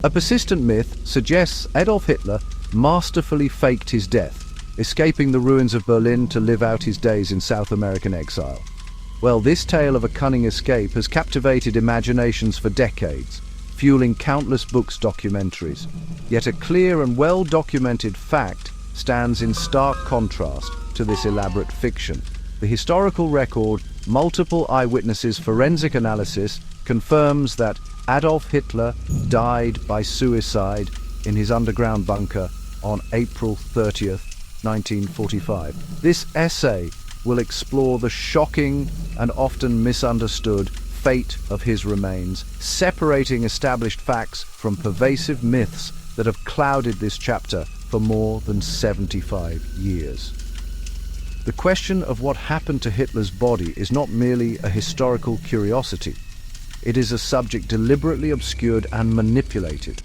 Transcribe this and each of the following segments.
A persistent myth suggests Adolf Hitler masterfully faked his death, escaping the ruins of Berlin to live out his days in South American exile. Well, this tale of a cunning escape has captivated imaginations for decades, fueling countless books, documentaries. Yet a clear and well-documented fact stands in stark contrast to this elaborate fiction. The historical record, multiple eyewitnesses, forensic analysis confirms that Adolf Hitler died by suicide in his underground bunker on April 30th, 1945. This essay will explore the shocking and often misunderstood fate of his remains, separating established facts from pervasive myths that have clouded this chapter for more than 75 years. The question of what happened to Hitler's body is not merely a historical curiosity. It is a subject deliberately obscured and manipulated.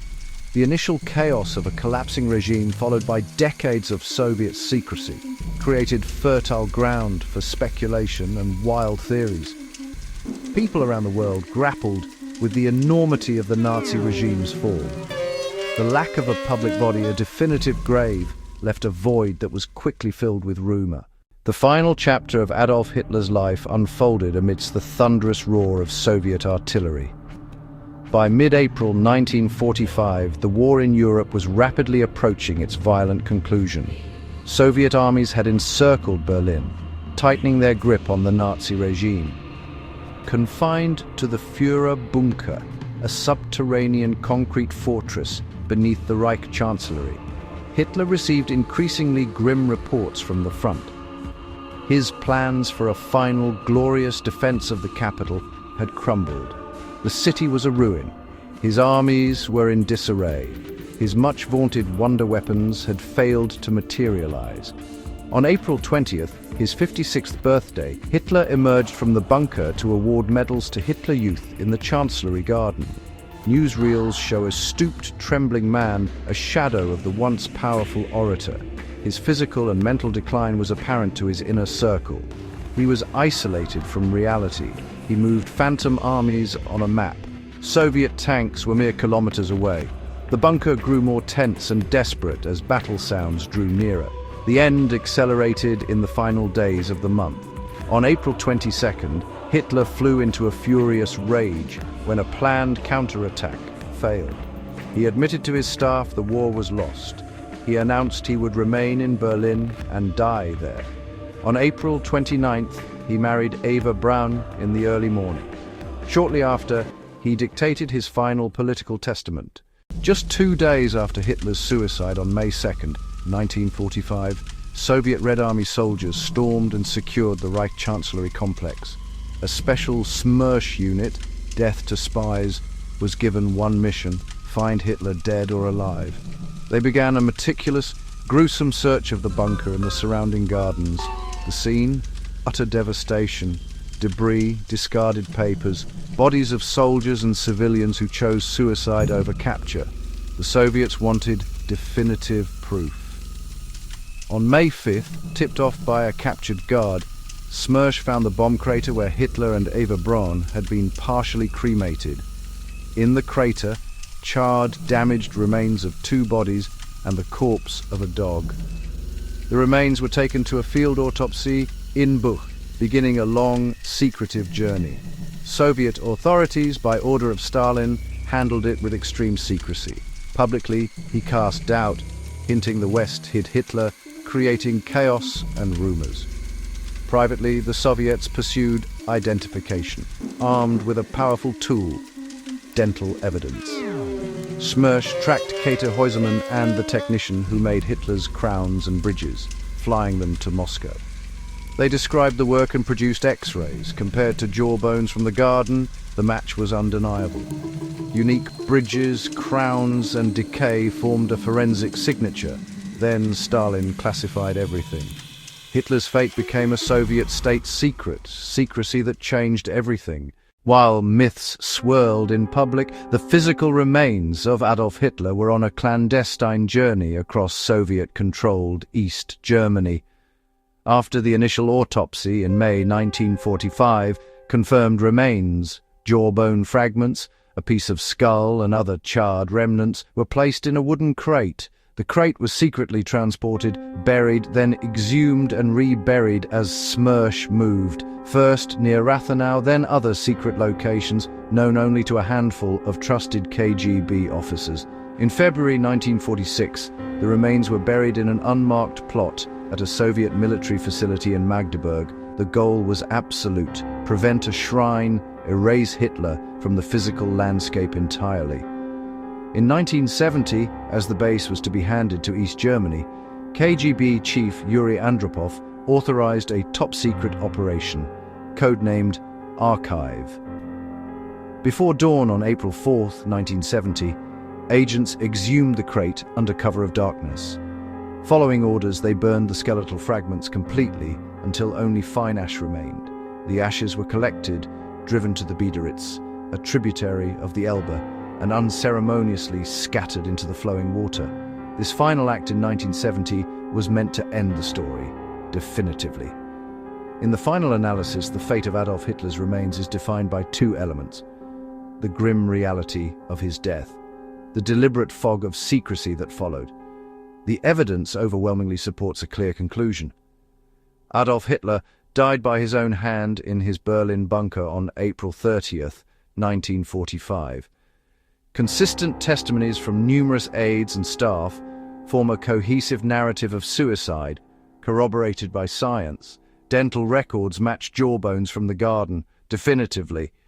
The initial chaos of a collapsing regime, followed by decades of Soviet secrecy, created fertile ground for speculation and wild theories. People around the world grappled with the enormity of the Nazi regime's fall. The lack of a public body, a definitive grave, left a void that was quickly filled with rumor. The final chapter of Adolf Hitler's life unfolded amidst the thunderous roar of Soviet artillery. By mid-April 1945, the war in Europe was rapidly approaching its violent conclusion. Soviet armies had encircled Berlin, tightening their grip on the Nazi regime. Confined to the Führer Bunker, a subterranean concrete fortress beneath the Reich Chancellery, Hitler received increasingly grim reports from the front. His plans for a final, glorious defense of the capital had crumbled. The city was a ruin. His armies were in disarray. His much-vaunted wonder weapons had failed to materialize. On April 20th, his 56th birthday, Hitler emerged from the bunker to award medals to Hitler Youth in the Chancellery Garden. Newsreels show a stooped, trembling man, a shadow of the once powerful orator. His physical and mental decline was apparent to his inner circle. He was isolated from reality. He moved phantom armies on a map. Soviet tanks were mere kilometers away. The bunker grew more tense and desperate as battle sounds drew nearer. The end accelerated in the final days of the month. On April 22nd, Hitler flew into a furious rage when a planned counterattack failed. He admitted to his staff the war was lost. He announced he would remain in Berlin and die there. On April 29th, he married Eva Braun in the early morning. Shortly after, he dictated his final political testament. Just 2 days after Hitler's suicide on May 2nd, 1945, Soviet Red Army soldiers stormed and secured the Reich Chancellery complex. A special Smersh unit, Death to Spies, was given one mission: find Hitler dead or alive. They began a meticulous, gruesome search of the bunker and the surrounding gardens. The scene? Utter devastation. Debris, discarded papers, bodies of soldiers and civilians who chose suicide over capture. The Soviets wanted definitive proof. On May 5th, tipped off by a captured guard, Smersh found the bomb crater where Hitler and Eva Braun had been partially cremated. In the crater, charred, damaged remains of 2 bodies and the corpse of a dog. The remains were taken to a field autopsy in Buch, beginning a long, secretive journey. Soviet authorities, by order of Stalin, handled it with extreme secrecy. Publicly, he cast doubt, hinting the West hid Hitler, creating chaos and rumors. Privately, the Soviets pursued identification, armed with a powerful tool: dental evidence. Smersh tracked Kater Heusermann and the technician who made Hitler's crowns and bridges, flying them to Moscow. They described the work and produced X-rays. Compared to jawbones from the garden, the match was undeniable. Unique bridges, crowns, and decay formed a forensic signature. Then Stalin classified everything. Hitler's fate became a Soviet state secret, secrecy that changed everything. While myths swirled in public, the physical remains of Adolf Hitler were on a clandestine journey across Soviet-controlled East Germany. After the initial autopsy in May 1945 confirmed remains, jawbone fragments, A piece of skull and other charred remnants were placed in a wooden crate. The crate was secretly transported, buried, then exhumed and reburied as Smersh moved, first near Rathenau, then other secret locations known only to a handful of trusted KGB officers. In February 1946, the remains were buried in an unmarked plot at a Soviet military facility in Magdeburg. The goal was absolute: prevent a shrine, erase Hitler from the physical landscape entirely. In 1970, as the base was to be handed to East Germany, KGB chief Yuri Andropov authorized a top-secret operation, codenamed Archive. Before dawn on April 4, 1970, agents exhumed the crate under cover of darkness. Following orders, they burned the skeletal fragments completely until only fine ash remained. The ashes were collected, driven to the Biederitz, a tributary of the Elbe, and unceremoniously scattered into the flowing water. This final act in 1970 was meant to end the story, definitively. In the final analysis, the fate of Adolf Hitler's remains is defined by two elements: the grim reality of his death, the deliberate fog of secrecy that followed. The evidence overwhelmingly supports a clear conclusion. Adolf Hitler died by his own hand in his Berlin bunker on April 30th, 1945. Consistent testimonies from numerous aides and staff form a cohesive narrative of suicide, corroborated by science. Dental records match jawbones from the garden, definitively,